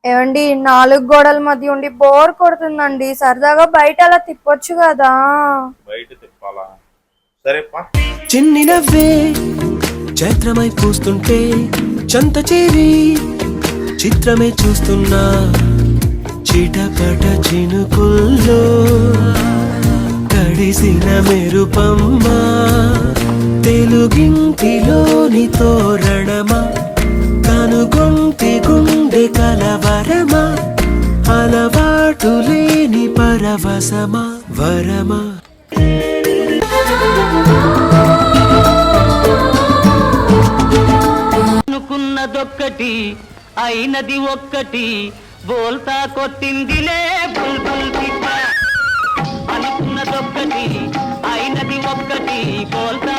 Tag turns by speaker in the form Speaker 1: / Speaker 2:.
Speaker 1: ఏవండి, నాలుగు గోడల మధ్య ఉండి బోర్ కొడుతుందండి. సరదాగా బయట అలా తిప్పొచ్చు కదా.
Speaker 2: బయట తిప్పాలా? సరే పా.
Speaker 3: చిన్ని నవ్వే చైత్రమై పూస్తుంటే చంత చేరి చిత్రమే చూస్తున్నా చిటపట చినుకుల్లో తడిసిన మెరుపమ్మ తెలుగింటిలోని తోరణమా కనుగొంటి గుండె కలవరమా అలవాటు లేని పరవశమా వరమా
Speaker 4: అనుకున్నదొక్కటి అయినది ఒక్కటి బోల్తా కొట్టిందిలే బుల్బుల్ పిట్ట. అనుకున్నదొక్కటి అయినది ఒక్కటి బోల్తా